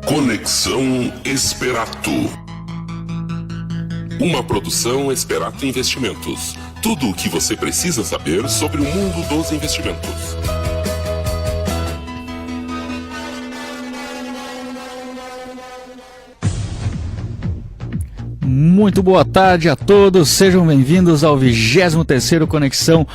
Conexão Esperato. Uma produção Esperato Investimentos. Tudo o que você precisa saber sobre o mundo dos investimentos. Muito boa tarde a todos, sejam bem-vindos ao 23º Conexão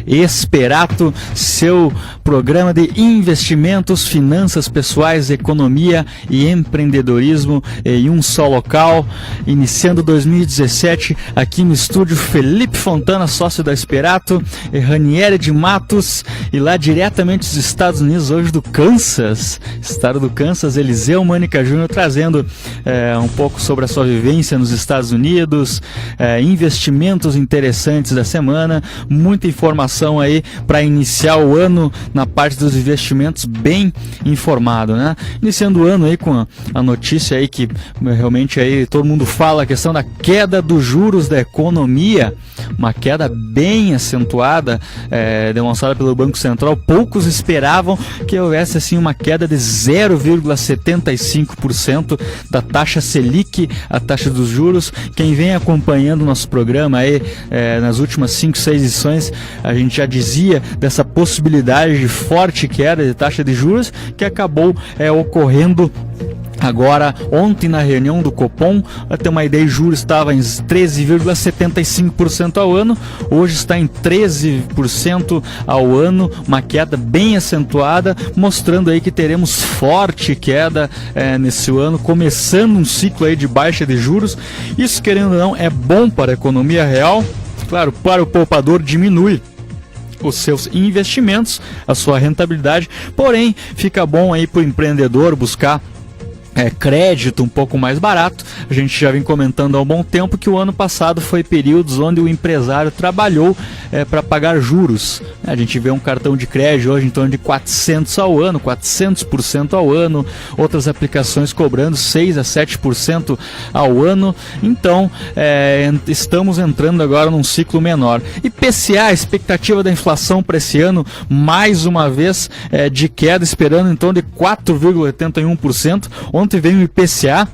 Esperato, seu programa de investimentos, finanças pessoais, economia e empreendedorismo em um só local, iniciando 2017 aqui no estúdio Felipe Fontana, sócio da Esperato, e Ranieri de Matos, e lá diretamente dos Estados Unidos, hoje do Kansas, estado do Kansas, Eliseu Mânica Júnior, trazendo um pouco sobre a sua vivência nos Estados Unidos, investimentos interessantes da semana, muita informação aí para iniciar o ano na parte dos investimentos bem informado, né? Iniciando o ano aí com a notícia aí que realmente aí todo mundo fala, a questão da queda dos juros da economia, uma queda bem acentuada, demonstrada pelo Banco Central. Poucos esperavam que houvesse assim uma queda de 0,75% da taxa Selic, a taxa dos juros. Quem vem acompanhando o nosso programa aí, nas últimas 5, 6 edições, a gente já dizia dessa possibilidade de forte queda de taxa de juros que acabou ocorrendo agora, ontem na reunião do Copom. Para ter uma ideia, o juros estava em 13,75% ao ano, hoje está em 13% ao ano, uma queda bem acentuada, mostrando aí que teremos forte queda nesse ano, começando um ciclo aí de baixa de juros. Isso, querendo ou não, é bom para a economia real, claro, para o poupador diminui os seus investimentos, a sua rentabilidade, porém fica bom aí para o empreendedor buscar crédito um pouco mais barato. A gente já vem comentando há um bom tempo que o ano passado foi períodos onde o empresário trabalhou para pagar juros. A gente vê um cartão de crédito hoje em torno de 400 ao ano, 400% ao ano, outras aplicações cobrando 6 a 7% ao ano. Então, estamos entrando agora num ciclo menor. IPCA, a expectativa da inflação para esse ano, mais uma vez de queda, esperando em torno de 4,81%. Ontem veio o IPCA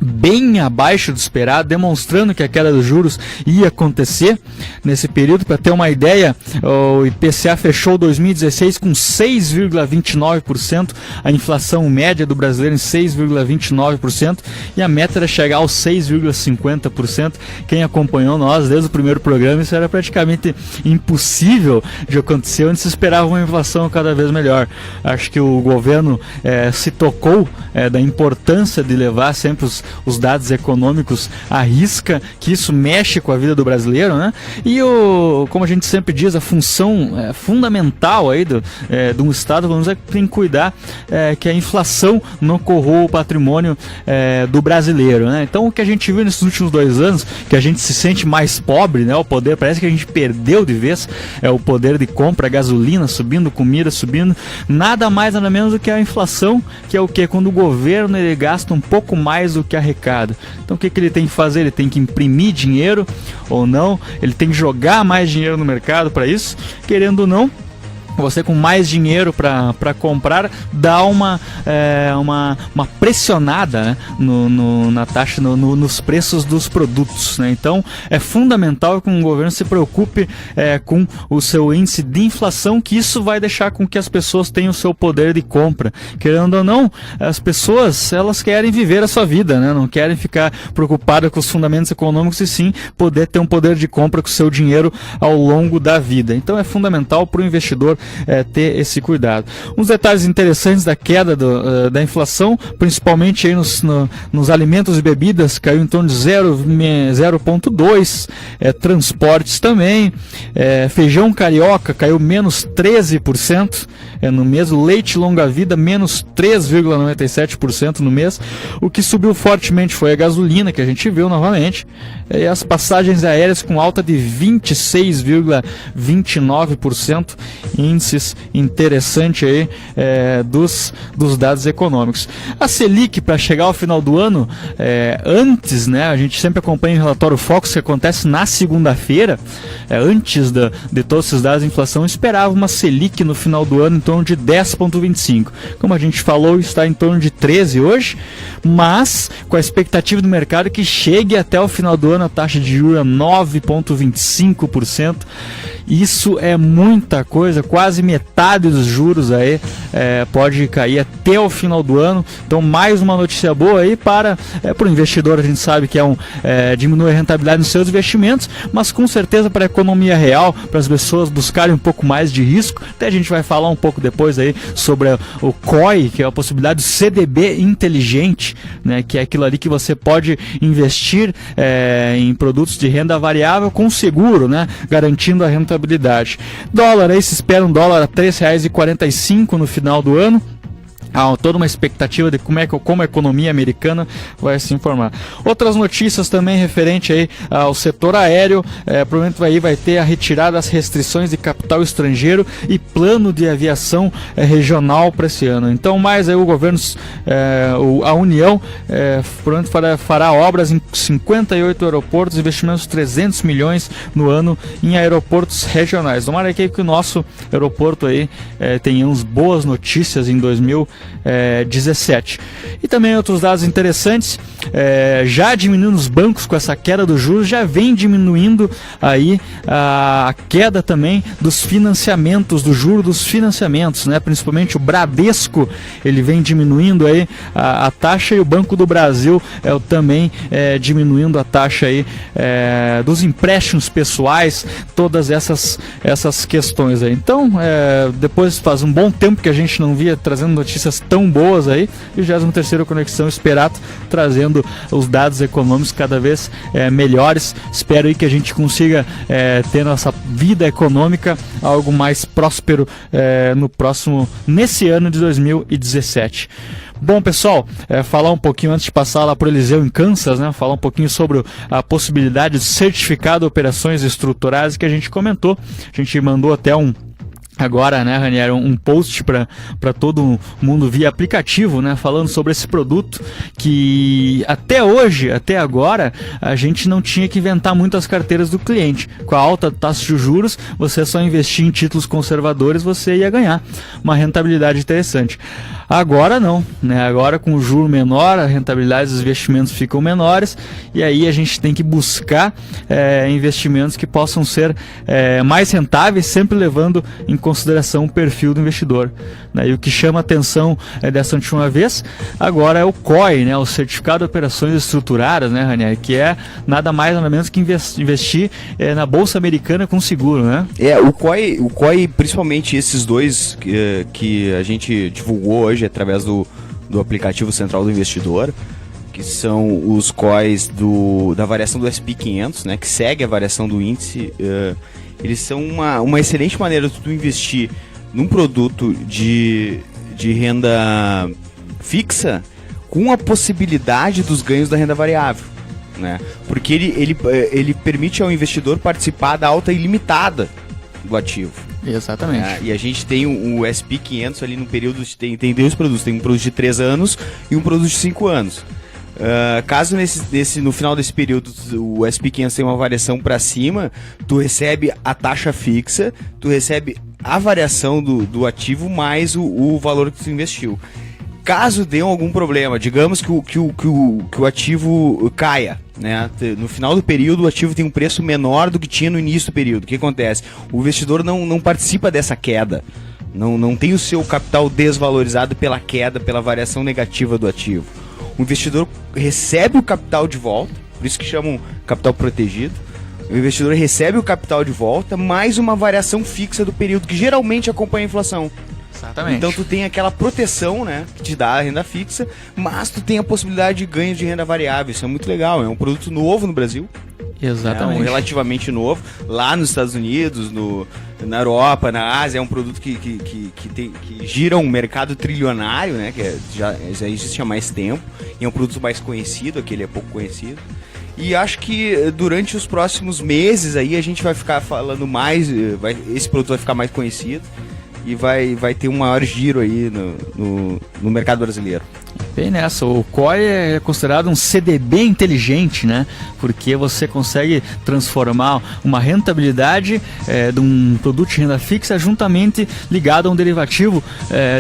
bem abaixo do esperado, demonstrando que a queda dos juros ia acontecer nesse período. Para ter uma ideia, o IPCA fechou 2016 com 6,29%, a inflação média do brasileiro em 6,29%, e a meta era chegar aos 6,50%. Quem acompanhou nós desde o primeiro programa, isso era praticamente impossível de acontecer, onde se esperava uma inflação cada vez melhor. Acho que o governo se tocou da importância de levar sempre os dados econômicos à risca, que isso mexe com a vida do brasileiro, né? E como a gente sempre diz, a função fundamental aí de um Estado, vamos dizer, tem que cuidar que a inflação não corroa o patrimônio do brasileiro, né? Então, o que a gente viu nesses últimos 2 anos, que a gente se sente mais pobre, né? O poder, parece que a gente perdeu de vez o poder de compra, a gasolina subindo, comida subindo, nada mais, nada menos do que a inflação, que é o que? Quando o governo ele gasta um pouco mais do que arrecada. Então o que ele tem que fazer? Ele tem que imprimir dinheiro ou não, ele tem que jogar mais dinheiro no mercado para isso, querendo ou não. Você com mais dinheiro para comprar dá uma pressionada, né, na taxa, nos preços dos produtos, né? Então é fundamental que um governo se preocupe com o seu índice de inflação, que isso vai deixar com que as pessoas tenham o seu poder de compra. Querendo ou não, as pessoas elas querem viver a sua vida, né? Não querem ficar preocupadas com os fundamentos econômicos, e sim poder ter um poder de compra com o seu dinheiro ao longo da vida. Então é fundamental para o investidor ter esse cuidado. Uns detalhes interessantes da queda da inflação, principalmente aí nos alimentos e bebidas, caiu em torno de 0,2%, transportes também, feijão carioca caiu menos 13% no mês, o leite longa-vida menos 3,97% no mês. O que subiu fortemente foi a gasolina, que a gente viu novamente, e as passagens aéreas com alta de 26,29% em índices interessante aí dos dados econômicos. A Selic, para chegar ao final do ano, antes, né, a gente sempre acompanha o relatório Focus que acontece na segunda-feira, antes de todos esses dados de inflação, esperava uma Selic no final do ano em torno de 10,25. Como a gente falou, está em torno de 13 hoje, mas com a expectativa do mercado que chegue até o final do ano a taxa de juros a 9,25%. Isso é muita coisa, quase metade dos juros aí pode cair até o final do ano. Então, mais uma notícia boa aí para o investidor. A gente sabe que diminui a rentabilidade nos seus investimentos, mas com certeza para a economia real, para as pessoas buscarem um pouco mais de risco. Até a gente vai falar um pouco depois aí sobre o COI, que é a possibilidade do CDB inteligente, né, que é aquilo ali que você pode investir em produtos de renda variável com seguro, né, garantindo a rentabilidade. Dólar, aí se espera um dólar a R$ 3,45 no final do ano. Há toda uma expectativa de como a economia americana vai se informar. Outras notícias também referente aí ao setor aéreo, provavelmente vai ter a retirada das restrições de capital estrangeiro e plano de aviação regional para esse ano. Então, mais aí o governo, a União, provavelmente fará obras em 58 aeroportos, investimentos de 300 milhões no ano em aeroportos regionais. Tomara que o nosso aeroporto aí tenhamos boas notícias em 2017. E também outros dados interessantes, já diminuindo os bancos com essa queda dos juros, já vem diminuindo aí a queda também dos financiamentos, do juro dos financiamentos, né? Principalmente o Bradesco, ele vem diminuindo aí a taxa, e o Banco do Brasil também diminuindo a taxa aí dos empréstimos pessoais, todas essas questões aí. Então, depois faz um bom tempo que a gente não via trazendo notícias tão boas aí, e o 23º Conexão Experato trazendo os dados econômicos cada vez melhores. Espero aí que a gente consiga ter nossa vida econômica algo mais próspero nesse ano de 2017. Bom, pessoal, falar um pouquinho antes de passar lá para o Eliseu em Kansas, né? Falar um pouquinho sobre a possibilidade de certificado de operações estruturadas que a gente comentou. A gente mandou até agora, né, Ranieri, um post para todo mundo via aplicativo, né, falando sobre esse produto que até agora, a gente não tinha que inventar muito as carteiras do cliente. Com a alta taxa de juros, você só investir em títulos conservadores, você ia ganhar uma rentabilidade interessante. Agora não, né? Agora com o juro menor, a rentabilidade dos investimentos ficam menores, e aí a gente tem que buscar investimentos que possam ser mais rentáveis, sempre levando em consideração o perfil do investidor, né? E o que chama a atenção dessa última vez agora é o COI, né? O Certificado de Operações Estruturadas, né, Ranieri? Que é nada mais nada menos que investir na Bolsa Americana com seguro, né? O COI, principalmente esses dois que a gente divulgou hoje através do aplicativo central do investidor, que são os COIs da variação do S&P 500, né, que segue a variação do índice. Eles são uma excelente maneira de tu investir num produto de renda fixa com a possibilidade dos ganhos da renda variável, né? Porque ele permite ao investidor participar da alta ilimitada do ativo. Exatamente. E a gente tem o S&P 500 ali no período, tem dois produtos, tem um produto de 3 anos e um produto de 5 anos. Caso no final desse período o S&P 500 tem uma variação para cima, tu recebe a taxa fixa, tu recebe a variação do ativo mais o valor que tu investiu. Caso dê algum problema, digamos que o ativo caia, né? No final do período o ativo tem um preço menor do que tinha no início do período. O que acontece? O investidor não participa dessa queda, não tem o seu capital desvalorizado pela queda, pela variação negativa do ativo. O investidor recebe o capital de volta, por isso que chamam capital protegido. O investidor recebe o capital de volta mais uma variação fixa do período que geralmente acompanha a inflação. Exatamente. Então tu tem aquela proteção, né, que te dá a renda fixa, mas tu tem a possibilidade de ganho de renda variável. Isso é muito legal, é um produto novo no Brasil. Exatamente. Relativamente novo. Lá nos Estados Unidos, na Europa, na Ásia, é um produto que gira um mercado trilionário, né, que já existe há mais tempo, e é um produto mais conhecido, aquele é pouco conhecido. E acho que durante os próximos meses aí a gente vai ficar falando mais, esse produto vai ficar mais conhecido. e vai ter um maior giro aí no mercado brasileiro. Bem nessa, o COI é considerado um CDB inteligente, né? Porque você consegue transformar uma rentabilidade de um produto de renda fixa juntamente ligado a um derivativo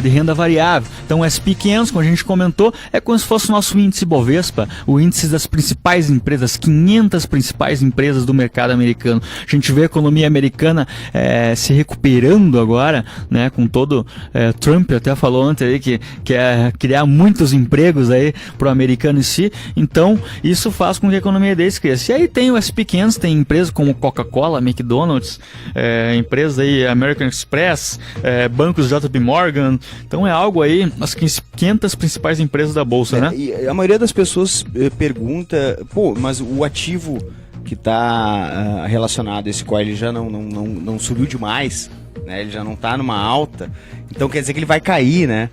de renda variável. Então o S&P 500, como a gente comentou, é como se fosse o nosso índice Bovespa, o índice das principais empresas, 500 principais empresas do mercado americano. A gente vê a economia americana se recuperando agora, né? Com todo Trump até falou ontem aí que quer criar muitos empregos aí pro americano em si, então isso faz com que a economia deles cresça. E aí tem o S&P 500, tem empresas como Coca-Cola, McDonald's, empresas aí American Express, bancos JP Morgan, então é algo aí, as 500 principais empresas da bolsa, né? E a maioria das pessoas pergunta, mas o ativo que está relacionado a esse COI, ele já não subiu demais, né? Ele já não está numa alta, então quer dizer que ele vai cair, né?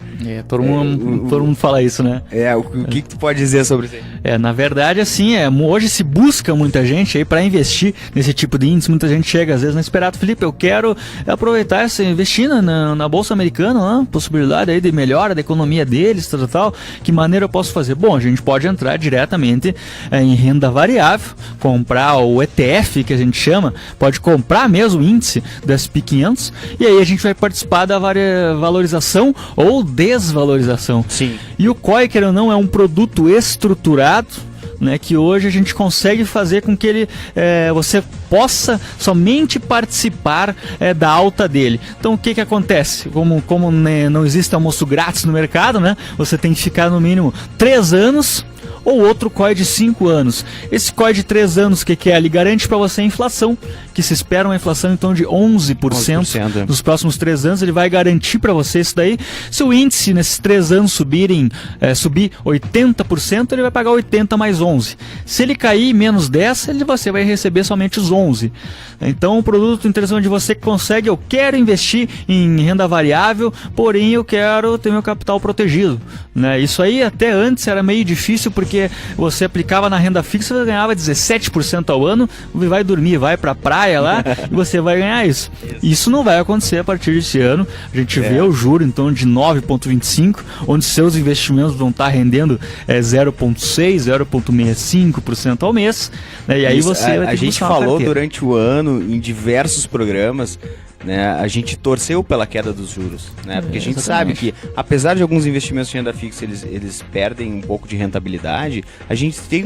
Todo mundo fala isso, né? O que tu pode dizer sobre isso aí? Na verdade, assim, hoje se busca muita gente aí para investir nesse tipo de índice. Muita gente chega às vezes na Esperato, Felipe, eu quero aproveitar essa investida na Bolsa Americana, possibilidade aí de melhora da economia deles, tal. Que maneira eu posso fazer? Bom, a gente pode entrar diretamente em renda variável, comprar o ETF, que a gente chama, pode comprar mesmo o índice do S&P 500, e aí a gente vai participar da valorização ou desvalorização. Sim. E o COI, quer ou não, é um produto estruturado, né, que hoje a gente consegue fazer com que ele, você possa somente participar da alta dele. Então o que acontece? Como né, não existe almoço grátis no mercado, né, você tem que ficar no mínimo 3 anos ou outro COI de 5 anos. Esse COI de 3 anos, que é? Ele garante para você a inflação, que se espera uma inflação então de 11% nos próximos 3 anos, ele vai garantir para você isso daí. Se o índice nesses 3 anos subir 80%, ele vai pagar 80 mais 11. Se ele cair menos 10, você vai receber somente os 11. Então um produto interessante onde você consegue, eu quero investir em renda variável, porém eu quero ter meu capital protegido, né? Isso aí até antes era meio difícil, porque você aplicava na renda fixa, você ganhava 17% ao ano, vai dormir, vai pra praia lá e você vai ganhar isso. Isso não vai acontecer a partir desse ano. A gente vê o juro então de 9,25, onde seus investimentos vão estar rendendo 0,6, 0,65% ao mês, né? E aí você vai ter a gente falou durante o ano em diversos programas, né, a gente torceu pela queda dos juros, né, porque a gente sabe que, apesar de alguns investimentos de renda fixa eles perdem um pouco de rentabilidade, a gente tem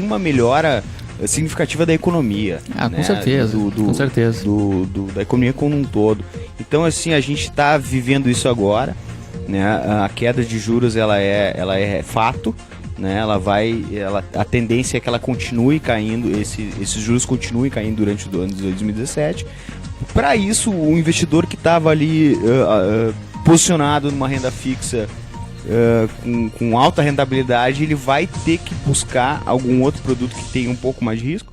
uma melhora significativa da economia, né, com certeza, com certeza, da economia como um todo. Então, assim, a gente está vivendo isso agora, né, a queda de juros ela é fato, né, a tendência é que ela continue caindo, esses juros continuem caindo durante o ano de 2017. Para isso, o investidor que estava ali posicionado numa renda fixa com alta rentabilidade, ele vai ter que buscar algum outro produto que tenha um pouco mais de risco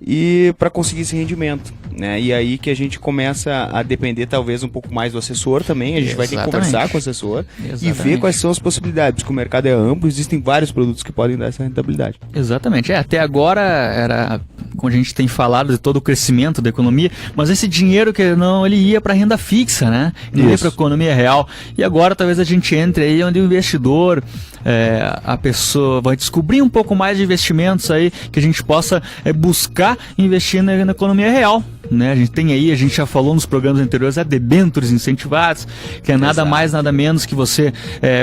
e para conseguir esse rendimento, né? E aí que a gente começa a depender talvez um pouco mais do assessor também. A gente vai ter que conversar com o assessor e ver quais são as possibilidades, porque o mercado é amplo, existem vários produtos que podem dar essa rentabilidade. Exatamente, até agora era, como a gente tem falado de todo o crescimento da economia, mas esse dinheiro que não, ele ia para renda fixa, né? Ele ia para a economia real. E agora talvez a gente entre aí onde o investidor, a pessoa vai descobrir um pouco mais de investimentos aí que a gente possa buscar investir na economia real, né? A gente já falou nos programas anteriores, debêntures incentivadas, que é nada mais, nada menos que você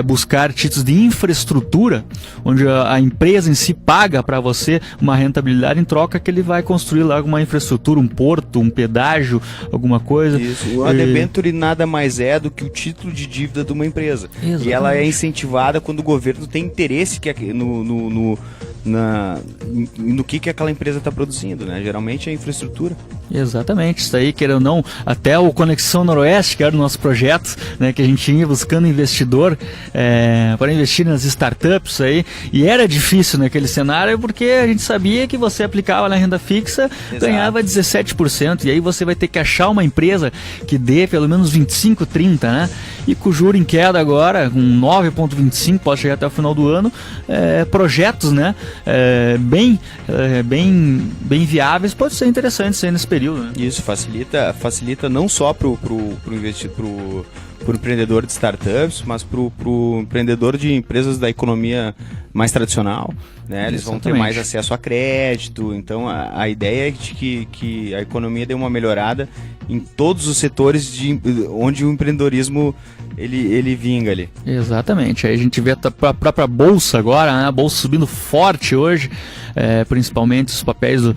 buscar títulos de infraestrutura, onde a empresa em si paga para você uma rentabilidade em troca que ele vai construir lá alguma infraestrutura, um porto, um pedágio, alguma coisa. Isso, a debênture nada mais é do que o título de dívida de uma empresa. Exatamente. E ela é incentivada quando o governo tem interesse no que aquela empresa está produzindo, né? Geralmente é infraestrutura. Exatamente, isso aí, querendo ou não, até o Conexão Noroeste, que era o nosso projeto, né, que a gente ia buscando investidor para investir nas startups aí, e era difícil naquele cenário porque a gente sabia que você aplicava na renda fixa, ganhava 17%, e aí você vai ter que achar uma empresa que dê pelo menos 25, 30, né? E com o juro em queda agora, com 9,25, pode chegar até o final do ano, projetos, né, bem viáveis, pode ser interessante isso aí nesse período. Né? Isso facilita não só para o empreendedor de startups, mas para o empreendedor de empresas da economia mais tradicional. Né? Eles vão ter mais acesso a crédito. Então a ideia é de que a economia dê uma melhorada em todos os setores onde o empreendedorismo ele vinga ali. Exatamente. Aí a gente vê a própria bolsa agora, né? A bolsa subindo forte hoje, principalmente os papéis do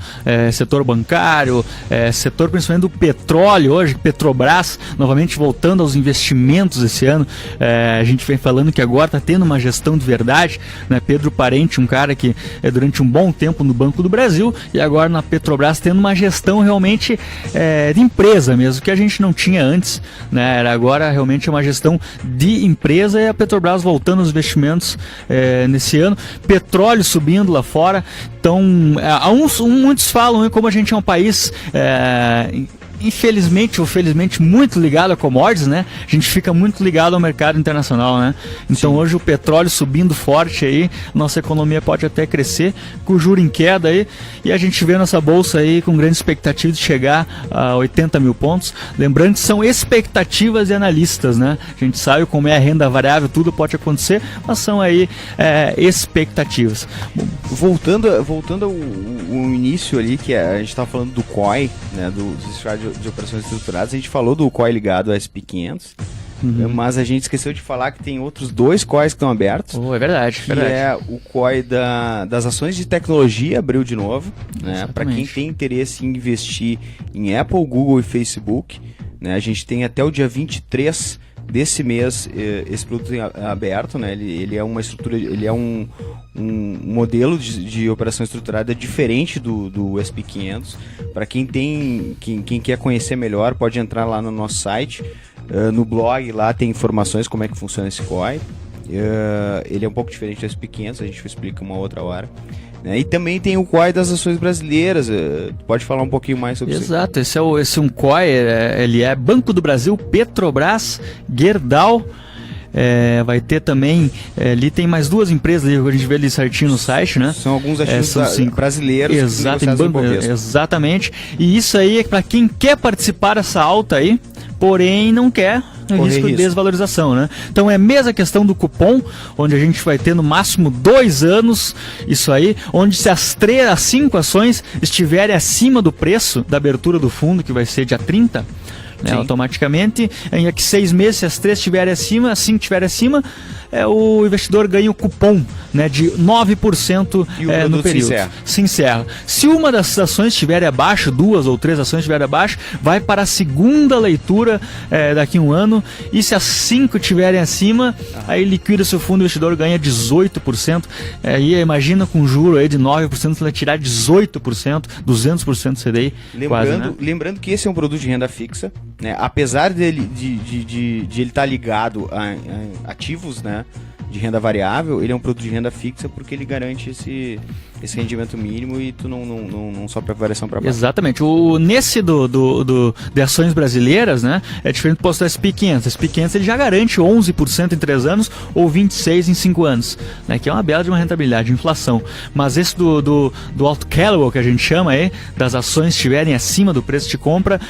setor bancário, setor principalmente do petróleo hoje, Petrobras, novamente voltando aos investimentos esse ano. A gente vem falando que agora está tendo uma gestão de verdade, né? Pedro Parente, um cara que durante um bom tempo no Banco do Brasil e agora na Petrobras tendo uma gestão realmente de empresa mesmo, que a gente não tinha antes, né? Era agora realmente uma gestão de empresa e a Petrobras voltando aos investimentos nesse ano, petróleo subindo lá fora. Então, muitos falam como a gente é um país infelizmente ou felizmente muito ligado a commodities, né? A gente fica muito ligado ao mercado internacional, né? Então Sim. Hoje o petróleo subindo forte aí, nossa economia pode até crescer, com o juro em queda aí, e a gente vê nossa bolsa aí com grande expectativa de chegar a 80 mil pontos. Lembrando que são expectativas de analistas, né? A gente sabe como é a renda variável, tudo pode acontecer, mas são aí expectativas. Voltando ao início ali, que a gente estava falando do COI, né? Dos de operações estruturadas, a gente falou do COI ligado ao SP 500, mas a gente esqueceu de falar que tem outros 2 COIs que estão abertos. É verdade. Que é o COI das ações de tecnologia, abriu de novo, né? Para quem tem interesse em investir em Apple, Google e Facebook, né? A gente tem até o dia 23 desse mês esse produto aberto, né? Ele é uma estrutura, ele é um modelo de operação estruturada diferente do SP 500. Para quem quer conhecer melhor, pode entrar lá no nosso site, no blog, lá tem informações como é que funciona esse COI. Ele é um pouco diferente do SP 500, a gente explica uma outra hora. E também tem o COI das ações brasileiras. Pode falar um pouquinho mais sobre isso? Exato, esse é um COI, ele é Banco do Brasil, Petrobras, Gerdau. Vai ter também, ali tem mais 2 empresas ali, a gente vê ali certinho no site, né? São alguns ativos brasileiros. Exato, exatamente. E isso aí é para quem quer participar dessa alta aí, porém não quer risco de desvalorização, né? Então é a mesma questão do cupom, onde a gente vai ter no máximo 2 anos isso aí, onde se as 5 ações estiverem acima do preço da abertura do fundo, que vai ser dia 30, né, automaticamente, em aqui 6 meses, se as 3 estiverem acima, as 5 estiverem acima, o investidor ganha o cupom, né, de 9% no período. Se encerra. Se uma das ações estiver abaixo, 2 ou 3 ações estiverem abaixo, vai para a segunda leitura daqui a um ano, e se as 5 estiverem acima, aí liquida seu fundo, o investidor ganha 18%. E imagina com juro aí de 9%, você vai tirar 18%, 200% do CDI. Lembrando que esse é um produto de renda fixa, né? Apesar de ele estar ligado a ativos, né, de renda variável, ele é um produto de renda fixa porque ele garante esse rendimento mínimo e tu não sofre a variação para baixo. Exatamente. Nesse de ações brasileiras, né, é diferente do posto do SP 500. O SP 500 ele já garante 11% em 3 anos ou 26% em 5 anos, né, que é uma bela de uma rentabilidade de inflação. Mas esse do Alto Callaway, que a gente chama aí, das ações estiverem acima do preço de compra,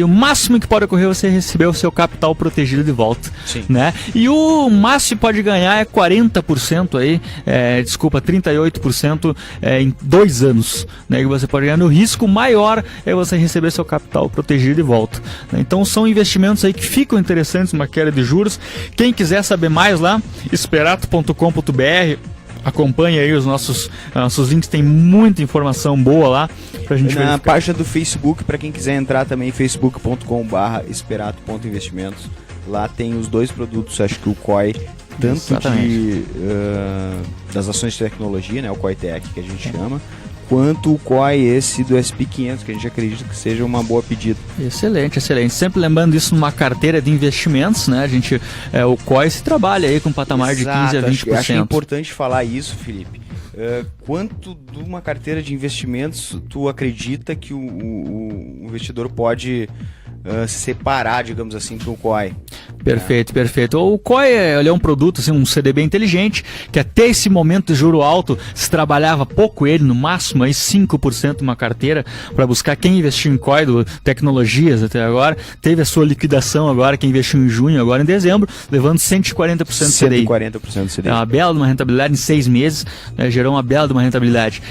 o máximo que pode ocorrer é você receber o seu capital protegido de volta. Sim. Né? E o máximo que pode ganhar é 40% aí, 38% em 2 anos, né, que você pode ganhar. No risco maior é você receber seu capital protegido de volta, né? Então são investimentos aí que ficam interessantes numa queda de juros. Quem quiser saber mais lá, esperato.com.br, acompanhe aí os nossos links, tem muita informação boa lá pra gente verificar. Na página do Facebook, para quem quiser entrar também, facebook.com/esperato.investimentos. Lá tem os 2 produtos, acho que o COI, tanto das ações de tecnologia, né, o COI Tech que a gente chama, quanto o COI esse do SP 500, que a gente acredita que seja uma boa pedida. Excelente, excelente. Sempre lembrando isso numa carteira de investimentos, né? O COI se trabalha aí com um patamar de 15% a 20%. Acho importante falar isso, Felipe. Quanto de uma carteira de investimentos tu acredita que o investidor pode se separar, digamos assim, para o COI. Perfeito, perfeito. O COI ele é um produto, assim, um CDB inteligente, que até esse momento de juro alto se trabalhava pouco ele, no máximo aí 5% uma carteira, para buscar quem investiu em COI, do Tecnologias até agora, teve a sua liquidação agora, quem investiu em junho, agora em dezembro, levando 140% do CDI. 140% do CDI. É uma bela de uma rentabilidade em 6 meses, né, gerou uma bela de uma rentabilidade.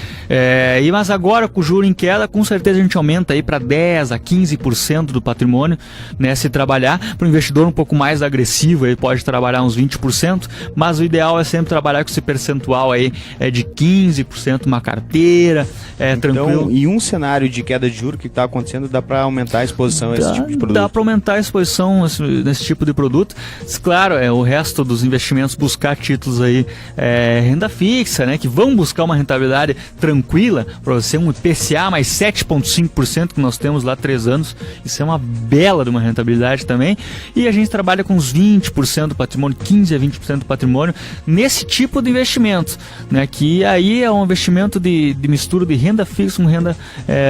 Mas agora, com o juro em queda, com certeza a gente aumenta aí para 10% a 15% do patrimônio, né, se trabalhar. Para o investidor um pouco mais agressivo, ele pode trabalhar uns 20%, mas o ideal é sempre trabalhar com esse percentual aí de 15% uma carteira, então, tranquilo. em um cenário de queda de juros que está acontecendo, dá para aumentar a exposição a esse tipo de produto? Dá para aumentar a exposição nesse tipo de produto. Claro, o resto dos investimentos, buscar títulos aí, renda fixa, né, que vão buscar uma rentabilidade tranquila, para você um IPCA mais 7,5% que nós temos lá há 3 anos, isso é uma bela de uma rentabilidade também, e a gente trabalha com uns 20% do patrimônio, 15% a 20% do patrimônio nesse tipo de investimento, né, que aí é um investimento de mistura de renda fixa com renda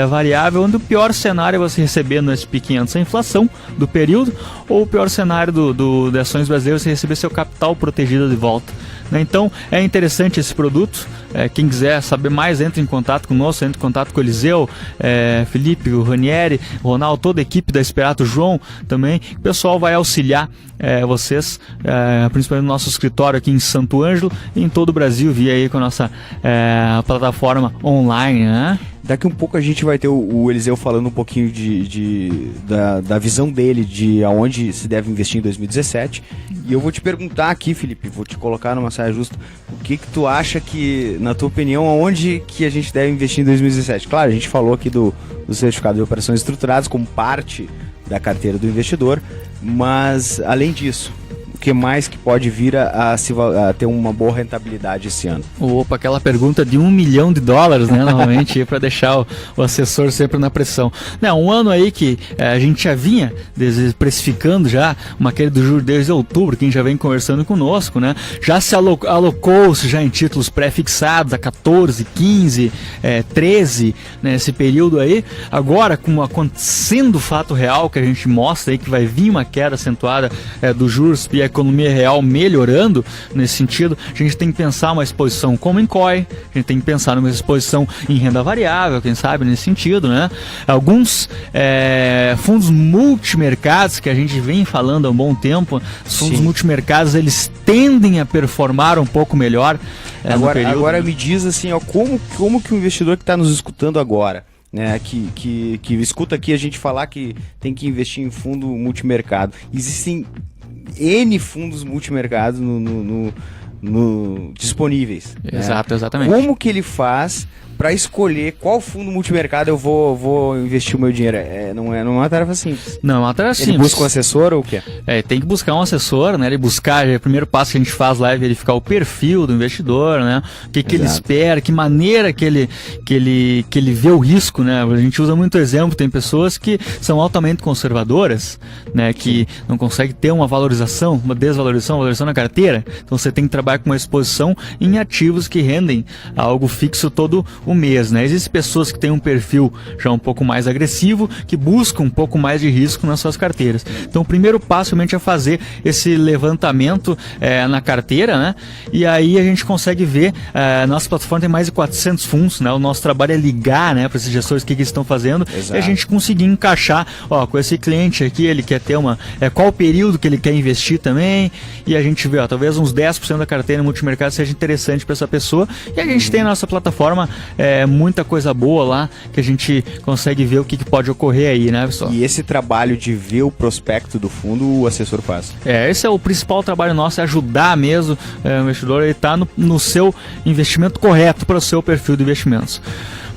variável, onde o pior cenário é você receber no S&P 500 a inflação do período, ou o pior cenário de ações brasileiras você receber seu capital protegido de volta. Então é interessante esse produto. Quem quiser saber mais, entre em contato conosco, entre em contato com o Eliseu, Felipe, o Ranieri, o Ronaldo, toda a equipe da Esperato, o João também. O pessoal vai auxiliar vocês, principalmente no nosso escritório aqui em Santo Ângelo e em todo o Brasil, via aí com a nossa plataforma online, né? Daqui um pouco a gente vai ter o Eliseu falando um pouquinho da visão dele de aonde se deve investir em 2017. E eu vou te perguntar aqui, Felipe, vou te colocar numa saia justa, o que tu acha que, na tua opinião, aonde que a gente deve investir em 2017? Claro, a gente falou aqui do certificado de operações estruturadas como parte da carteira do investidor, mas além disso, o que mais que pode vir a ter uma boa rentabilidade esse ano? Opa, aquela pergunta de $1 milhão, né, normalmente, para deixar o assessor sempre na pressão. Um ano aí que a gente já vinha precificando já uma queda do juro desde outubro, quem já vem conversando conosco, né, já se alocou-se já em títulos pré-fixados a 14, 15, 13, né, esse período aí. Agora, com acontecendo o fato real que a gente mostra aí, que vai vir uma queda acentuada dos juros e a economia real melhorando nesse sentido, a gente tem que pensar uma exposição como em COI, a gente tem que pensar numa exposição em renda variável, quem sabe, nesse sentido, né? Alguns fundos multimercados que a gente vem falando há um bom tempo, os fundos multimercados, eles tendem a performar um pouco melhor agora me diz assim, ó, como que o investidor que está nos escutando agora, né, que escuta aqui a gente falar que tem que investir em fundo multimercado, existem N fundos multimercados disponíveis. Exato, exatamente. Como que ele faz para escolher qual fundo multimercado eu vou investir o meu dinheiro? Não é uma tarefa simples. Não, é uma tarefa simples. Ele busca um assessor ou o quê? Tem que buscar um assessor, né? Ele buscar, o primeiro passo que a gente faz lá é verificar o perfil do investidor, né? O que ele espera, que maneira que ele vê o risco, né? A gente usa muito exemplo, tem pessoas que são altamente conservadoras, né? Que não conseguem ter uma valorização, uma valorização na carteira. Então você tem que trabalhar com uma exposição em ativos que rendem algo fixo todo o mês, né? Existem pessoas que têm um perfil já um pouco mais agressivo, que buscam um pouco mais de risco nas suas carteiras. Então o primeiro passo realmente é fazer esse levantamento na carteira, né? E aí a gente consegue ver, nossa plataforma tem mais de 400 fundos, né? O nosso trabalho é ligar, né, para esses gestores o que eles estão fazendo. Exato. E a gente conseguir encaixar, com esse cliente aqui, ele quer ter qual o período que ele quer investir também, e a gente vê, talvez uns 10% da carteira multimercado seja interessante para essa pessoa, e a gente tem na nossa plataforma muita coisa boa lá, que a gente consegue ver o que pode ocorrer aí, né, pessoal? E esse trabalho de ver o prospecto do fundo, o assessor faz? Esse é o principal trabalho nosso, é ajudar mesmo o investidor a estar no seu investimento correto para o seu perfil de investimentos.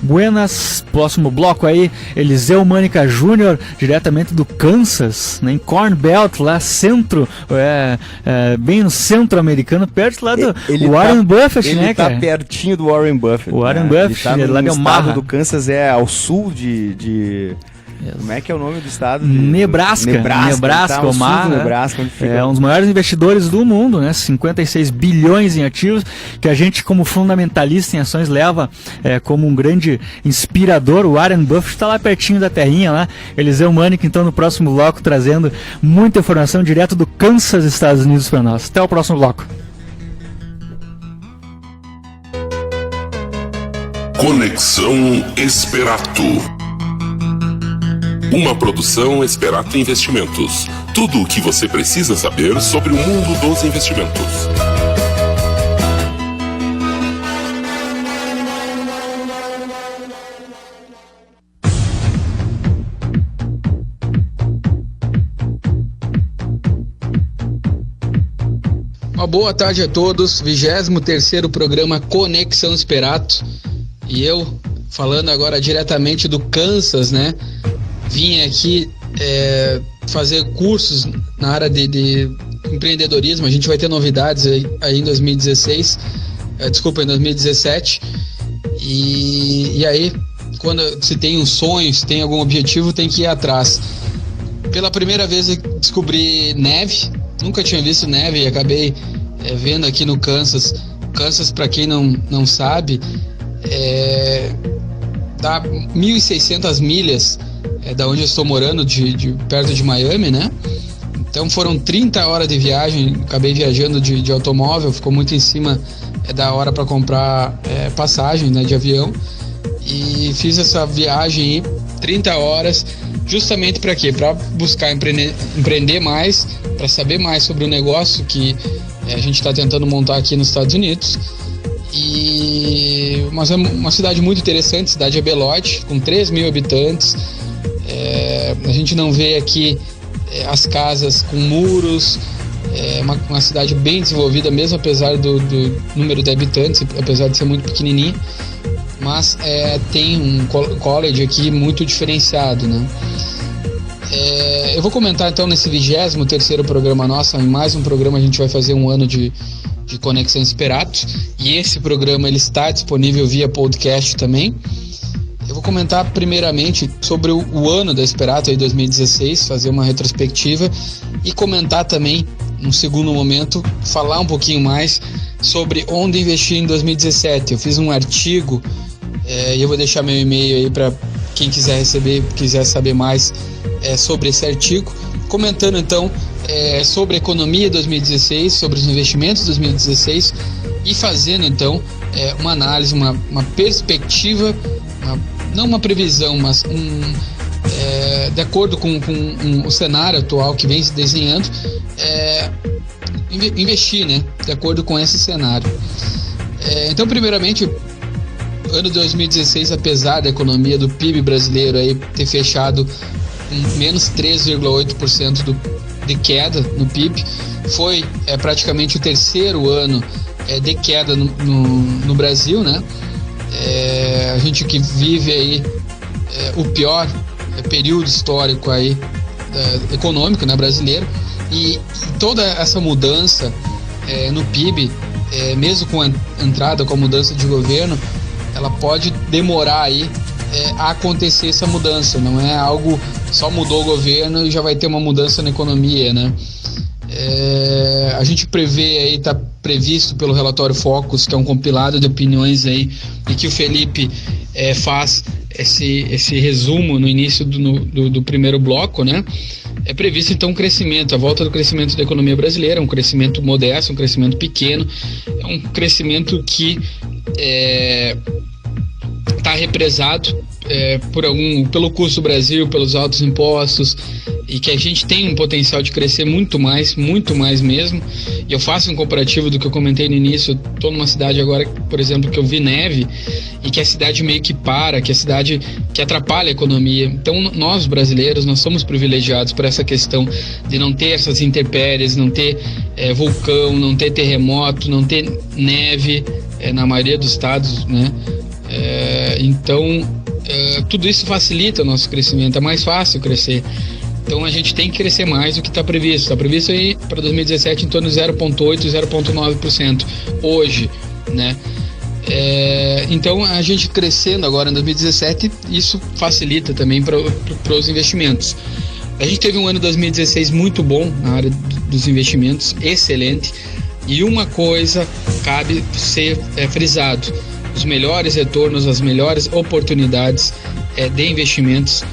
Buenas, próximo bloco aí, Eliseu Mânica Júnior, diretamente do Kansas, né, em Corn Belt, lá centro, bem no centro americano, perto lá do Warren Buffett, né, cara? Ele tá pertinho do Warren Buffett. O Warren Buffett, ele tá lá no de Omaha. estado do Kansas, ao sul de Como é que é o nome do estado? Nebraska, tá, Omar, né? Nebraska, onde fica. É um dos maiores investidores do mundo, né? 56 bilhões em ativos, que a gente, como fundamentalista em ações, leva como um grande inspirador. O Warren Buffett está lá pertinho da terrinha, lá. Eliseu Manick, então, no próximo bloco, trazendo muita informação direto do Kansas, Estados Unidos, para nós. Até o próximo bloco. Conexão Esperato. Uma produção Esperato Investimentos. Tudo o que você precisa saber sobre o mundo dos investimentos. Uma boa tarde a todos, 23º programa Conexão Esperato. E eu, falando agora diretamente do Kansas, né? Vim aqui fazer cursos na área de empreendedorismo. A gente vai ter novidades aí em 2016, em 2017. E aí, quando se tem um sonho, se tem algum objetivo, tem que ir atrás. Pela primeira vez eu descobri neve, nunca tinha visto neve e acabei vendo aqui no Kansas. Kansas, para quem não sabe, dá 1.600 milhas da onde eu estou morando, perto de Miami, né? Então foram 30 horas de viagem, acabei viajando de automóvel, ficou muito em cima da hora para comprar passagem, né, de avião, e fiz essa viagem aí, 30 horas, justamente para quê? Para buscar empreender mais, para saber mais sobre o negócio que a gente está tentando montar aqui nos Estados Unidos. Mas é uma cidade muito interessante, cidade de Belote, com 3 mil habitantes. A gente não vê aqui as casas com muros, uma cidade bem desenvolvida, mesmo apesar do número de habitantes, apesar de ser muito pequenininha, mas tem um college aqui muito diferenciado, né? Eu vou comentar então nesse 23º programa nosso, em mais um programa. A gente vai fazer um ano de Conexão Esperato, e esse programa ele está disponível via podcast também. Eu vou comentar primeiramente sobre o ano da Esperato aí, 2016, fazer uma retrospectiva, e comentar também, num segundo momento, falar um pouquinho mais sobre onde investir em 2017. Eu fiz um artigo, e eu vou deixar meu e-mail aí para quem quiser receber, quiser saber mais sobre esse artigo, comentando então sobre a economia 2016, sobre os investimentos 2016, e fazendo então uma análise, uma perspectiva, não uma previsão, mas de acordo com o cenário atual que vem se desenhando, investir, né, de acordo com esse cenário. Então, primeiramente, ano 2016, apesar da economia do PIB brasileiro aí ter fechado com menos 3,8% de queda no PIB, foi praticamente o terceiro ano de queda no Brasil, né? A gente que vive aí o pior período histórico aí econômico, né, brasileiro, e toda essa mudança no PIB, mesmo com a entrada, com a mudança de governo, ela pode demorar aí a acontecer essa mudança. Não é algo só mudou o governo e já vai ter uma mudança na economia, né? A gente prevê aí, está previsto pelo relatório Focus, que é um compilado de opiniões aí, e que o Felipe faz esse resumo no início do primeiro bloco, né? É previsto então um crescimento, a volta do crescimento da economia brasileira, um crescimento modesto, um crescimento pequeno, é um crescimento que está represado pelo custo do Brasil, pelos altos impostos, e que a gente tem um potencial de crescer muito mais mesmo. E eu faço um comparativo do que eu comentei no início. Eu estou numa cidade agora, por exemplo, que eu vi neve, e que a cidade meio que que a cidade que atrapalha a economia. Então nós brasileiros, nós somos privilegiados por essa questão de não ter essas intempéries, não ter vulcão, não ter terremoto, não ter neve na maioria dos estados, né? Então tudo isso facilita o nosso crescimento, é mais fácil crescer. Então a gente tem que crescer mais do que está previsto. Está previsto aí para 2017 em torno de 0,8%, 0,9% hoje, né? Então a gente crescendo agora em 2017, isso facilita também para os investimentos. A gente teve um ano de 2016 muito bom na área dos investimentos, excelente, e uma coisa cabe ser frisado: os melhores retornos, as melhores oportunidades de investimentos,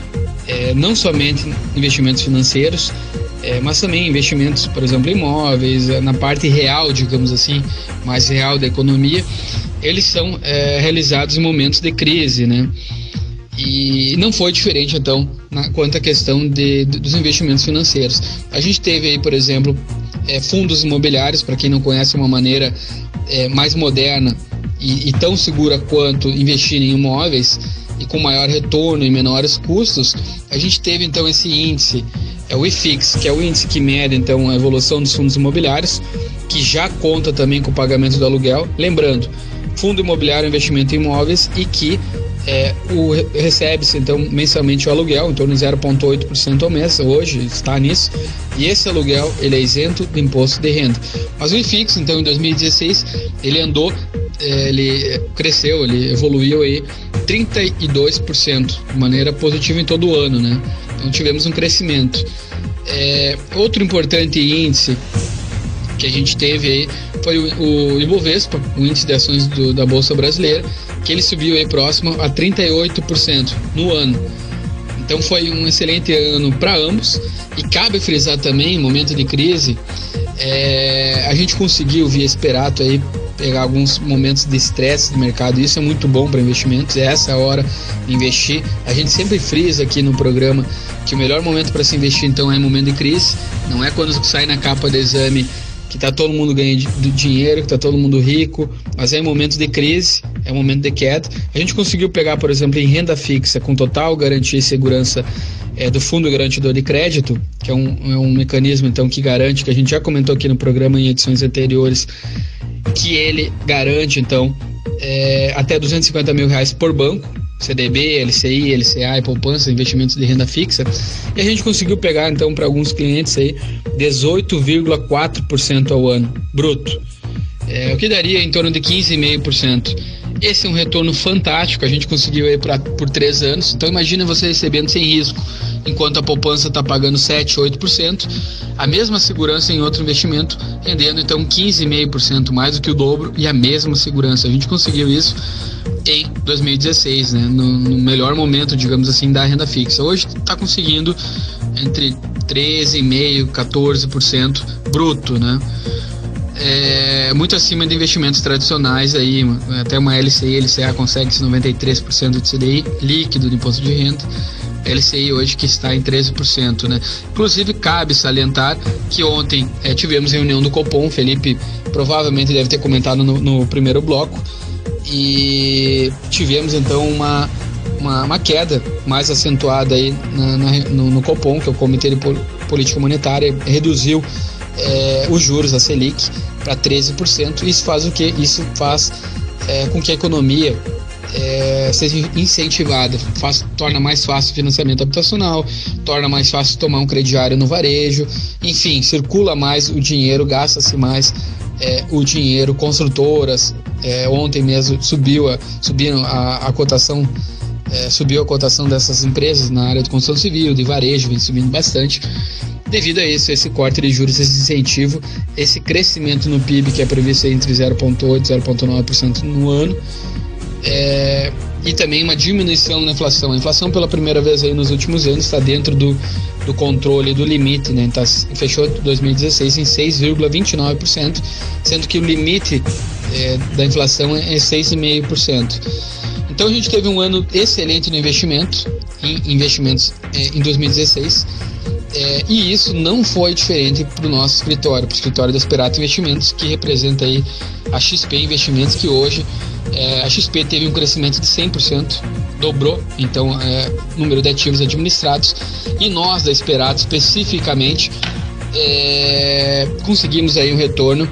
não somente investimentos financeiros, mas também investimentos, por exemplo, imóveis, na parte real, digamos assim, mais real da economia, eles são realizados em momentos de crise, né? E não foi diferente, então, quanto à questão dos investimentos financeiros. A gente teve aí, por exemplo, fundos imobiliários, para quem não conhece, uma maneira mais moderna e tão segura quanto investir em imóveis, e com maior retorno e menores custos. A gente teve, então, esse índice, o IFIX, que é o índice que mede, então, a evolução dos fundos imobiliários, que já conta também com o pagamento do aluguel. Lembrando, fundo imobiliário é investimento em imóveis e que recebe-se, então, mensalmente o aluguel, em torno de 0,8% ao mês, hoje está nisso, e esse aluguel, ele é isento do imposto de renda. Mas o IFIX, então, em 2016, ele andou, ele cresceu, ele evoluiu aí 32% de maneira positiva em todo o ano, né? Então tivemos um crescimento. Outro importante índice que a gente teve aí foi o Ibovespa, o índice de ações da Bolsa Brasileira, que ele subiu aí próximo a 38% no ano. Então foi um excelente ano para ambos, e cabe frisar também, em momento de crise, a gente conseguiu, via Esperato, aí, pegar alguns momentos de estresse do mercado. Isso é muito bom para investimentos, essa é a hora de investir. A gente sempre frisa aqui no programa que o melhor momento para se investir, então, é em momento de crise. Não é quando sai na capa do exame que está todo mundo ganhando dinheiro, que está todo mundo rico, mas é em momentos de crise, é um momento de queda. A gente conseguiu pegar, por exemplo, em renda fixa, com total garantia e segurança do Fundo Garantidor de Crédito, que é um mecanismo, então, que garante, que a gente já comentou aqui no programa em edições anteriores, que ele garante, então, até R$250 mil por banco, CDB, LCI, LCA e poupança, investimentos de renda fixa. E a gente conseguiu pegar, então, para alguns clientes aí 18,4% ao ano, bruto, o que daria em torno de 15,5%. Esse é um retorno fantástico, a gente conseguiu aí por 3 anos. Então imagina você recebendo sem risco, enquanto a poupança está pagando 7%, 8%, a mesma segurança em outro investimento, rendendo então 15,5%, mais do que o dobro, e a mesma segurança. A gente conseguiu isso em 2016, né, no melhor momento, digamos assim, da renda fixa. Hoje está conseguindo entre 13,5% e 14% bruto, né? Muito acima de investimentos tradicionais aí, até uma LCI, LCA consegue esse 93% de CDI líquido de imposto de renda. LCI hoje que está em 13%, né? Inclusive cabe salientar que ontem tivemos reunião do Copom, o Felipe provavelmente deve ter comentado no primeiro bloco, e tivemos então uma queda mais acentuada aí no Copom, que é o Comitê de Política Monetária, reduziu os juros, a Selic, para 13%. Isso faz o quê? Isso faz com que a economia seja incentivada, torna mais fácil o financiamento habitacional, torna mais fácil tomar um crediário no varejo, enfim, circula mais o dinheiro, gasta-se mais o dinheiro. Construtoras, ontem mesmo subiu a cotação, subiu a cotação dessas empresas na área de construção civil, de varejo, vem subindo bastante, devido a isso, esse corte de juros, esse incentivo, esse crescimento no PIB, que é previsto entre 0,8% e 0,9% no ano, e também uma diminuição na inflação. A inflação, pela primeira vez aí nos últimos anos, está dentro do controle, do limite, né? Fechou 2016 em 6,29%, sendo que o limite da inflação é 6,5%. Então a gente teve um ano excelente no investimento, em investimentos em 2016, e isso não foi diferente para o nosso escritório, para o escritório da Esperato Investimentos, que representa aí a XP Investimentos, que hoje a XP teve um crescimento de 100%, dobrou então o número de ativos administrados, e nós da Esperato especificamente conseguimos aí um retorno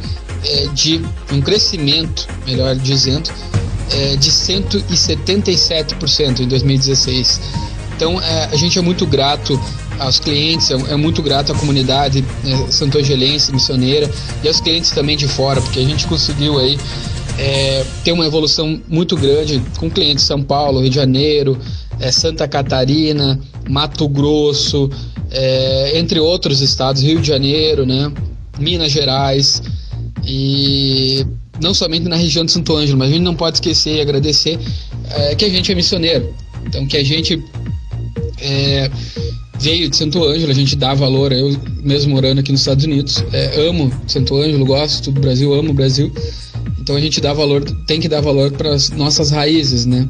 de um crescimento, melhor dizendo, de 177% em 2016. Então a gente é muito grato aos clientes, é muito grato à comunidade santogelense, missioneira, e aos clientes também de fora, porque a gente conseguiu aí tem uma evolução muito grande com clientes de São Paulo, Rio de Janeiro, Santa Catarina, Mato Grosso, entre outros estados, Rio de Janeiro, né, Minas Gerais, e não somente na região de Santo Ângelo, mas a gente não pode esquecer e agradecer que a gente é missioneiro. Então, que a gente veio de Santo Ângelo, a gente dá valor. Eu mesmo morando aqui nos Estados Unidos, amo Santo Ângelo, gosto do Brasil, amo o Brasil. Então a gente dá valor, tem que dar valor para as nossas raízes, né?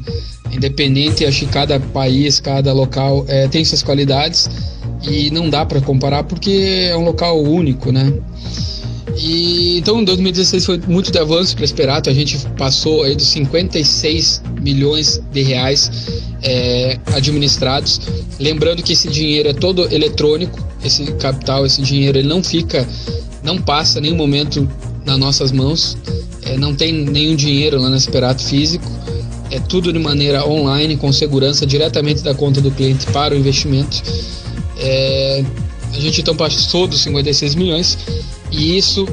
Independente, acho que cada país, cada local tem suas qualidades e não dá para comparar porque é um local único, né? E então 2016 foi muito de avanço para a Esperato. A gente passou aí dos 56 milhões de reais administrados. Lembrando que esse dinheiro é todo eletrônico, esse capital, esse dinheiro, ele não passa em nenhum momento nas nossas mãos. Não tem nenhum dinheiro lá na Esperato físico. É tudo de maneira online, com segurança, diretamente da conta do cliente para o investimento. A gente então passou dos 56 milhões e isso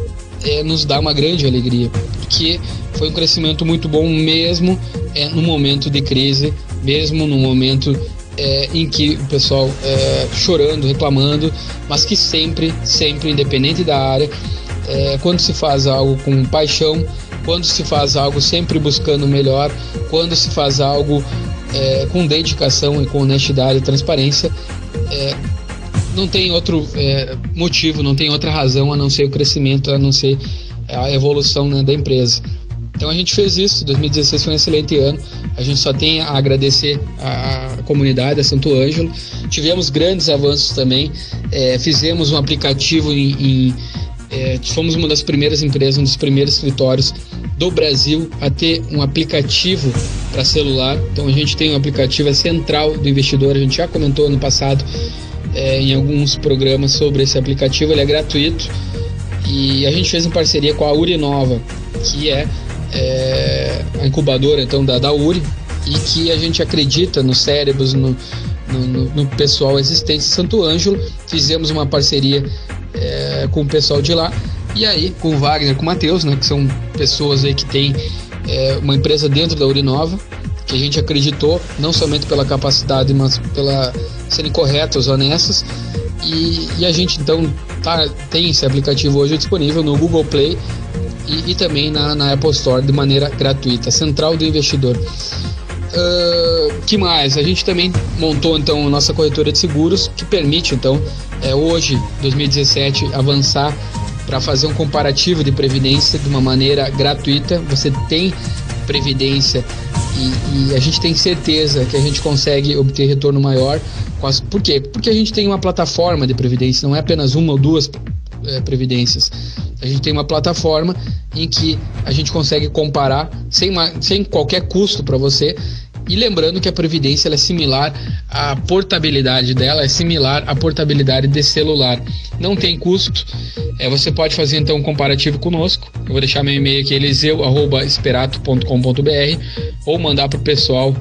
nos dá uma grande alegria, porque foi um crescimento muito bom mesmo no momento de crise, mesmo no momento em que o pessoal chorando, reclamando, mas que sempre, independente da área, quando se faz algo com paixão, quando se faz algo sempre buscando o melhor, quando se faz algo com dedicação e com honestidade e transparência, não tem outro motivo, não tem outra razão a não ser o crescimento, a não ser a evolução, né, da empresa. Então a gente fez isso. 2016 foi um excelente ano. A gente só tem a agradecer a comunidade, a Santo Ângelo. Tivemos grandes avanços também. Fizemos um aplicativo fomos uma das primeiras empresas, um dos primeiros escritórios do Brasil a ter um aplicativo para celular. Então a gente tem um aplicativo central do investidor. A gente já comentou no passado em alguns programas sobre esse aplicativo. Ele é gratuito e a gente fez em parceria com a Urinova, que é a incubadora então da URI, e que a gente acredita nos cérebros, no pessoal existente em Santo Ângelo. Fizemos uma parceria com o pessoal de lá, e aí com o Wagner, com o Matheus, né, que são pessoas aí que tem uma empresa dentro da Urinova, que a gente acreditou não somente pela capacidade, mas pela serem corretas, honestas, e a gente então tem esse aplicativo hoje disponível no Google Play e também na Apple Store de maneira gratuita, Central do Investidor. Que mais? A gente também montou então a nossa corretora de seguros, que permite então hoje, 2017, avançar para fazer um comparativo de previdência de uma maneira gratuita. Você tem previdência e a gente tem certeza que a gente consegue obter retorno maior. Por quê? Porque a gente tem uma plataforma de previdência, não é apenas uma ou duas previdências. A gente tem uma plataforma em que a gente consegue comparar sem qualquer custo para você. E lembrando que a previdência ela é similar, à portabilidade dela é similar à portabilidade de celular. Não tem custo. Você pode fazer então um comparativo conosco. Eu vou deixar meu e-mail aqui, eliseu@experato.com.br, ou mandar para o pessoal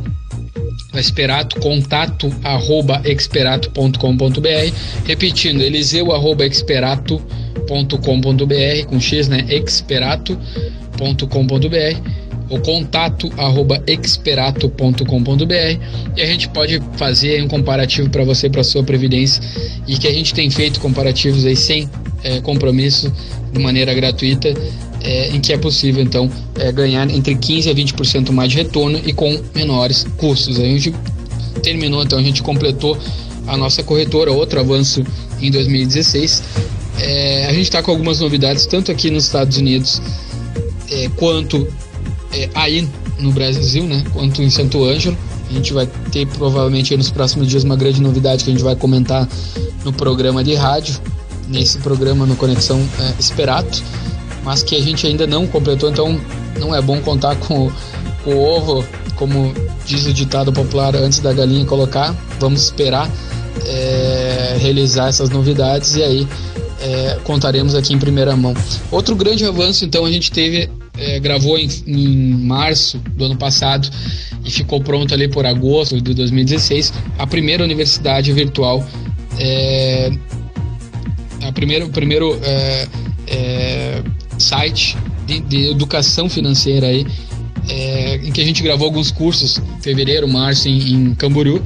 da Experato, contato@experato.com.br. Repetindo, eliseu@experato.com.br, com X, né? experato.com.br, ou contato@experato.com.br, e a gente pode fazer um comparativo para você, para sua previdência, e que a gente tem feito comparativos aí sem compromisso, de maneira gratuita, em que é possível então ganhar entre 15% a 20% mais de retorno e com menores custos. A gente terminou, então a gente completou a nossa corretora, outro avanço em 2016. A gente está com algumas novidades, tanto aqui nos Estados Unidos quanto aí no Brasil, né, quanto em Santo Ângelo. A gente vai ter provavelmente nos próximos dias uma grande novidade que a gente vai comentar no programa de rádio, nesse programa no Conexão Esperato, mas que a gente ainda não completou, então não é bom contar com o ovo, como diz o ditado popular, antes da galinha colocar. Vamos esperar realizar essas novidades e aí contaremos aqui em primeira mão. Outro grande avanço, então, a gente teve, gravou em março do ano passado e ficou pronto ali por agosto de 2016, a primeira universidade virtual, o primeiro site de educação financeira aí, em que a gente gravou alguns cursos, fevereiro, março, em Camboriú,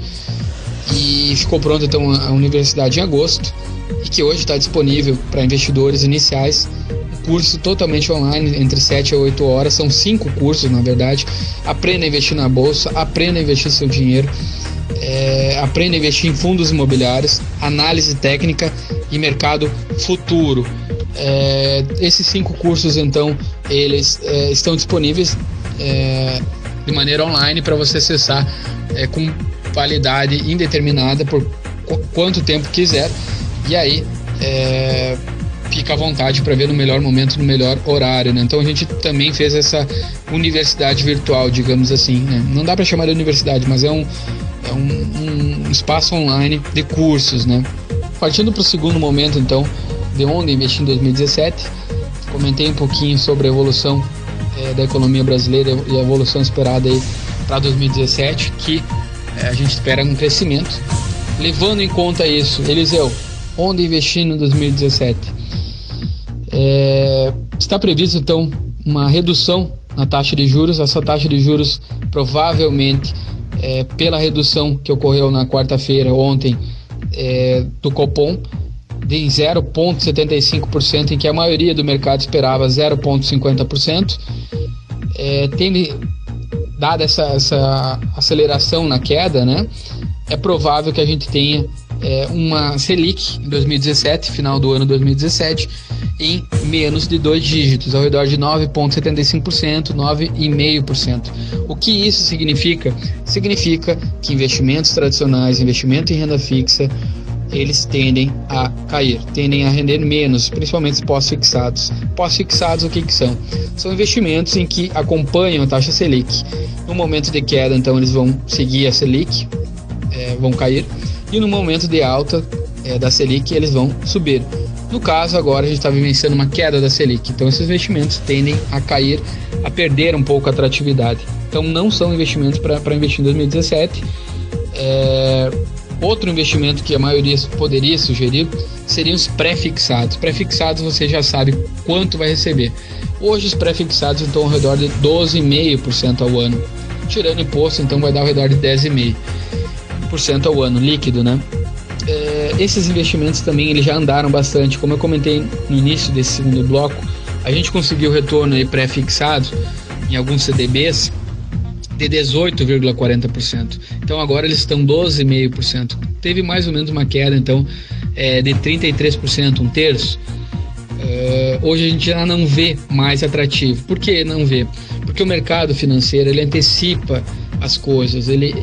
e ficou pronta então a universidade em agosto, e que hoje está disponível para investidores iniciais, um curso totalmente online, entre 7 a 8 horas, são 5 cursos na verdade. Aprenda a investir na bolsa, aprenda a investir seu dinheiro, aprenda a investir em fundos imobiliários, análise técnica e mercado futuro. Esses 5 cursos então, eles estão disponíveis de maneira online para você acessar com validade indeterminada por quanto tempo quiser, e aí fica à vontade para ver no melhor momento, no melhor horário, né? Então a gente também fez essa universidade virtual, digamos assim, né? Não dá para chamar de universidade, mas é um espaço online de cursos, né? Partindo para o segundo momento então, de onde investir em 2017, comentei um pouquinho sobre a evolução da economia brasileira e a evolução esperada aí para 2017, que a gente espera um crescimento. Levando em conta isso, Eliseu, onde investir no 2017? Está previsto então uma redução na taxa de juros. Essa taxa de juros provavelmente, pela redução que ocorreu na quarta-feira, ontem, do Copom, de 0,75%, em que a maioria do mercado esperava 0,50%. Dada essa aceleração na queda, né, é provável que a gente tenha uma Selic em 2017, final do ano 2017, em menos de 2 dígitos, ao redor de 9,75%, 9,5%. O que isso significa? Significa que investimentos tradicionais, investimento em renda fixa, eles tendem a cair, tendem a render menos, principalmente os pós-fixados. Pós-fixados, o que são? São investimentos em que acompanham a taxa Selic. No momento de queda, então, eles vão seguir a Selic, vão cair, e no momento de alta da Selic, eles vão subir. No caso, agora a gente está vivenciando uma queda da Selic, então esses investimentos tendem a cair, a perder um pouco a atratividade. Então não são investimentos para investir em 2017. Outro investimento que a maioria poderia sugerir seriam os pré-fixados. Pré-fixados você já sabe quanto vai receber. Hoje os pré-fixados estão ao redor de 12,5% ao ano. Tirando imposto, então vai dar ao redor de 10,5% ao ano, líquido, né? Esses investimentos também eles já andaram bastante. Como eu comentei no início desse segundo bloco, a gente conseguiu retorno aí pré-fixado em alguns CDBs de 18,40%. Então agora eles estão 12,5%. Teve mais ou menos uma queda então de 33%, um terço. Hoje a gente já não vê mais atrativo. Por que não vê? Porque o mercado financeiro ele antecipa as coisas, ele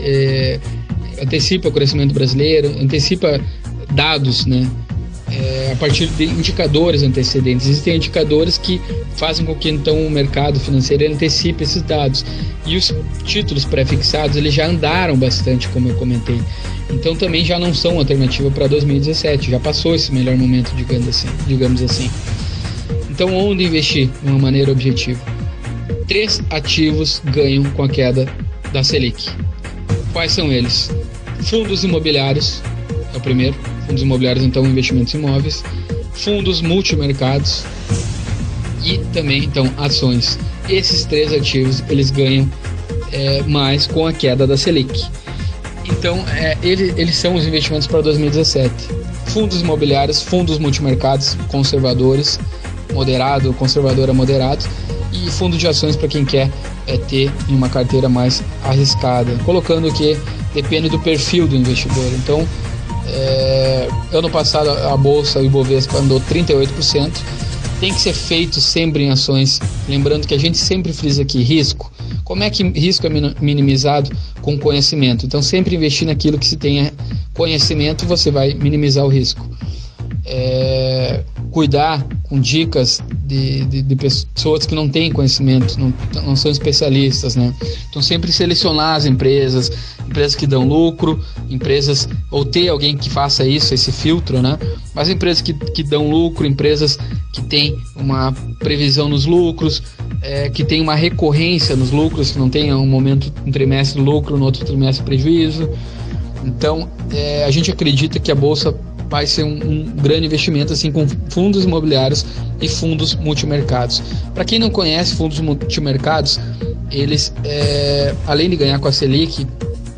antecipa o crescimento brasileiro, antecipa dados, né? A partir de indicadores antecedentes. Existem indicadores que fazem com que então o mercado financeiro ele antecipe esses dados, e os títulos pré-fixados eles já andaram bastante, como eu comentei, então também já não são alternativa para 2017, já passou esse melhor momento, digamos assim. Então onde investir de uma maneira objetiva? 3 ativos ganham com a queda da Selic. Quais são eles? Fundos imobiliários é o primeiro. Fundos imobiliários, então, investimentos em imóveis, fundos multimercados e também, então, ações. Esses 3 ativos, eles ganham mais com a queda da Selic. Então, eles são os investimentos para 2017. Fundos imobiliários, fundos multimercados, conservadores, conservador a moderado, e fundo de ações para quem quer ter uma carteira mais arriscada, colocando que depende do perfil do investidor. Então, ano passado a bolsa, o Ibovespa, andou 38%. Tem que ser feito sempre em ações, lembrando que a gente sempre frisa aqui risco. Como é que risco é minimizado? Com conhecimento. Então sempre investir naquilo que se tenha conhecimento, você vai minimizar o risco. Cuidar com dicas de pessoas que não têm conhecimento, não são especialistas, né? Então sempre selecionar as empresas que dão lucro, ou ter alguém que faça isso, esse filtro, né? Mas empresas que dão lucro, empresas que têm uma previsão nos lucros, que tem uma recorrência nos lucros, que não tenha um trimestre lucro, no outro trimestre prejuízo. Então a gente acredita que a bolsa vai ser um grande investimento, assim, com fundos imobiliários e fundos multimercados. Para quem não conhece fundos multimercados, eles, além de ganhar com a Selic,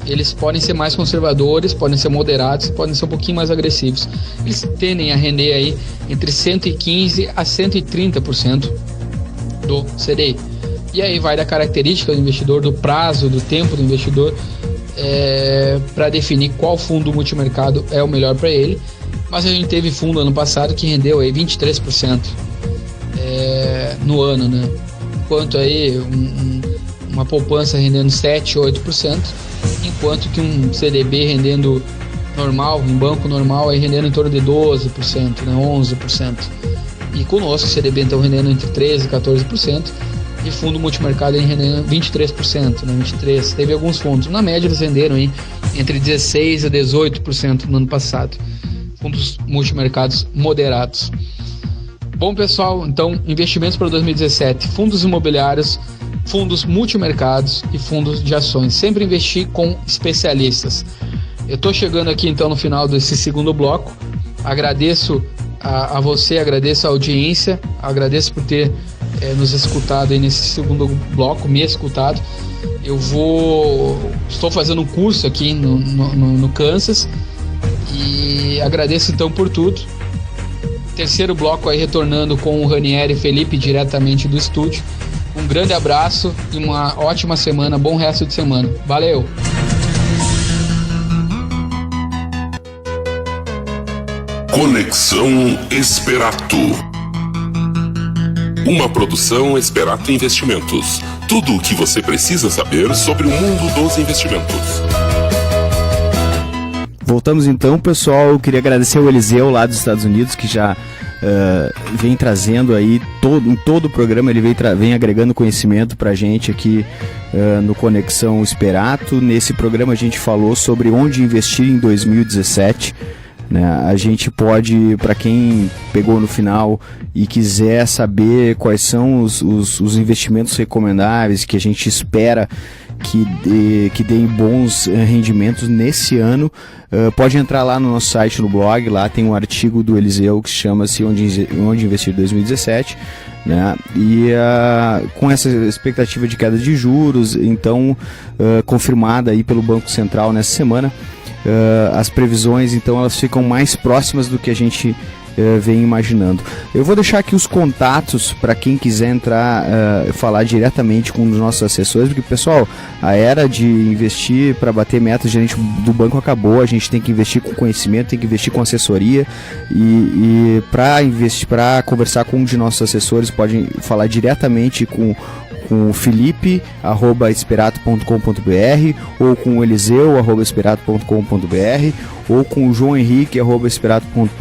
eles podem ser mais conservadores, podem ser moderados, podem ser um pouquinho mais agressivos. Eles tendem a render aí entre 115% a 130% do CDI. E aí vai da característica do investidor, do prazo, do tempo do investidor, para definir qual fundo multimercado é o melhor para ele. Mas a gente teve fundo ano passado que rendeu aí 23% no ano, né? Enquanto aí uma poupança rendendo 7%, 8%, enquanto que um CDB rendendo normal, um banco normal, aí rendendo em torno de 12%, né? 11%. E conosco o CDB então rendendo entre 13% e 14%, e fundo multimercado aí rendendo 23%, né? 23%. Teve alguns fundos, na média eles renderam aí entre 16% a 18% no ano passado. Fundos multimercados moderados. Bom, pessoal, então investimentos para 2017, fundos imobiliários, fundos multimercados e fundos de ações. Sempre investir com especialistas. Eu estou chegando aqui então no final desse segundo bloco. Agradeço a você, agradeço a audiência, agradeço por ter nos escutado aí nesse segundo bloco, me escutado. Estou fazendo um curso aqui no Kansas e agradeço então por tudo. Terceiro bloco aí retornando com o Ranieri e Felipe diretamente do estúdio. Um grande abraço e uma ótima semana, bom resto de semana. Valeu! Conexão Esperato. Uma produção Esperato Investimentos. Tudo o que você precisa saber sobre o mundo dos investimentos. Voltamos então, pessoal. Eu queria agradecer ao Eliseu lá dos Estados Unidos, que já vem trazendo aí, em todo o programa ele vem agregando conhecimento pra gente aqui no Conexão Esperato. Nesse programa a gente falou sobre onde investir em 2017. Né? A gente pode, para quem pegou no final e quiser saber quais são os investimentos recomendáveis que a gente espera que deem bons rendimentos nesse ano, pode entrar lá no nosso site, no blog. Lá tem um artigo do Eliseu que chama-se Onde Investir 2017, né? E com essa expectativa de queda de juros, então confirmada aí pelo Banco Central nessa semana, as previsões então elas ficam mais próximas do que a gente vem imaginando. Eu vou deixar aqui os contatos para quem quiser entrar, falar diretamente com um dos nossos assessores, porque, pessoal, a era de investir para bater metas gerente do banco acabou. A gente tem que investir com conhecimento, tem que investir com assessoria, e para conversar com um de nossos assessores, pode falar diretamente com o Felipe, @esperato.com.br, ou com o Eliseu, @esperato.com.br, ou com o João Henrique, @esperato.com.br.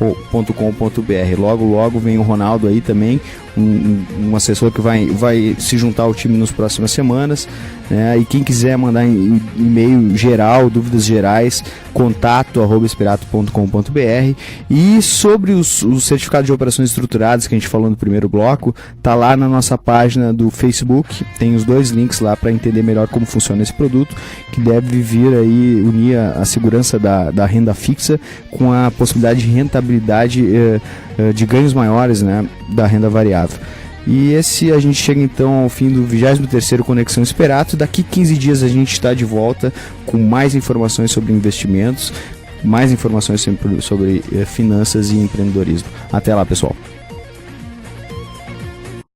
Logo vem o Ronaldo aí também, um assessor que vai se juntar ao time nas próximas semanas, né? E quem quiser mandar e-mail geral, dúvidas gerais, contato @esperato.com.br. E sobre os certificados de operações estruturadas que a gente falou no primeiro bloco, tá lá na nossa página do Facebook, tem os dois links lá para entender melhor como funciona esse produto, que deve vir aí unir a segurança da renda fixa com a possibilidade de rentabilidade, de ganhos maiores, né, da renda variável. E a gente chega então ao fim do 23º Conexão Esperato. Daqui 15 dias a gente está de volta com mais informações sobre investimentos, mais informações sobre finanças e empreendedorismo. Até lá, pessoal.